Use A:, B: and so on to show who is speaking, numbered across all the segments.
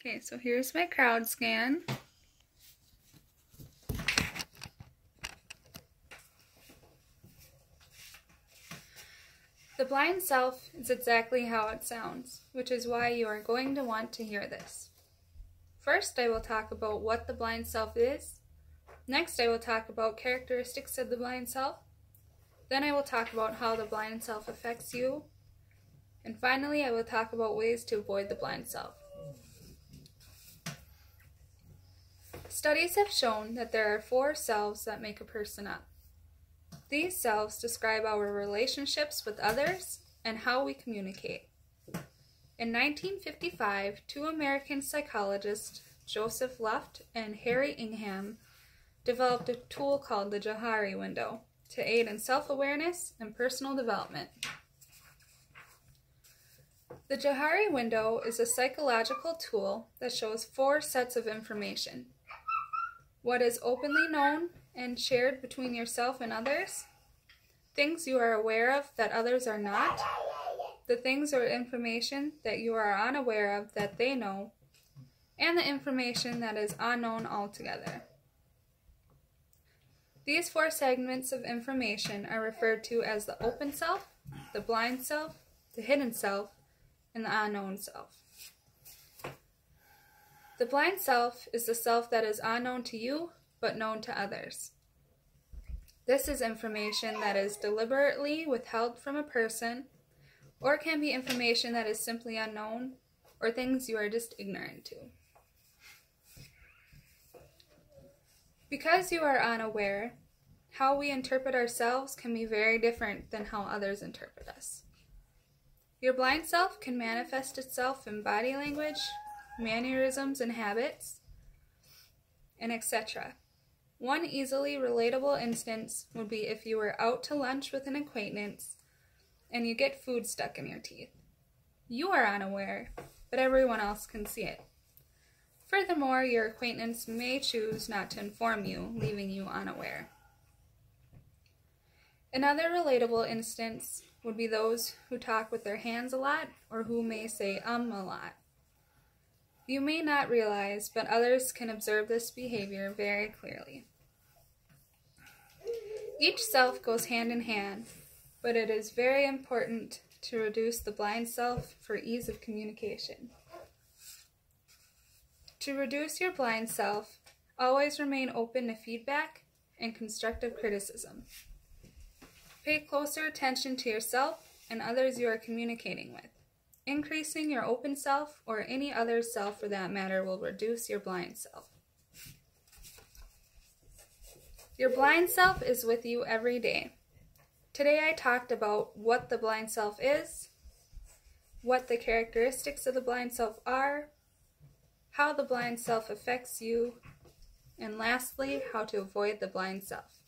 A: Okay, so here's my crowd scan. The blind self is exactly how it sounds, which is why you are going to want to hear this. First, I will talk about what the blind self is. Next, I will talk about characteristics of the blind self. Then I will talk about how the blind self affects you. And finally, I will talk about ways to avoid the blind self. Studies have shown that there are 4 selves that make a person up. These selves describe our relationships with others and how we communicate. In 1955, 2 American psychologists, Joseph Luft and Harry Ingham, developed a tool called the Johari window to aid in self-awareness and personal development. The Johari window is a psychological tool that shows 4 sets of information: what is openly known and shared between yourself and others, things you are aware of that others are not, the things or information that you are unaware of that they know, and the information that is unknown altogether. These 4 segments of information are referred to as the open self, the blind self, the hidden self, and the unknown self. The blind self is the self that is unknown to you, but known to others. This is information that is deliberately withheld from a person, or it can be information that is simply unknown, or things you are just ignorant to. Because you are unaware, how we interpret ourselves can be very different than how others interpret us. Your blind self can manifest itself in body language, mannerisms and habits, and etc. One easily relatable instance would be if you were out to lunch with an acquaintance and you get food stuck in your teeth. You are unaware, but everyone else can see it. Furthermore, your acquaintance may choose not to inform you, leaving you unaware. Another relatable instance would be those who talk with their hands a lot or who may say a lot. You may not realize, but others can observe this behavior very clearly. Each self goes hand in hand, but it is very important to reduce the blind self for ease of communication. To reduce your blind self, always remain open to feedback and constructive criticism. Pay closer attention to yourself and others you are communicating with. Increasing your open self, or any other self for that matter, will reduce your blind self. Your blind self is with you every day. Today I talked about what the blind self is, what the characteristics of the blind self are, how the blind self affects you, and lastly, how to avoid the blind self.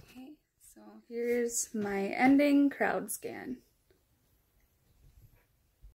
A: Okay, so here's my ending crowd scan.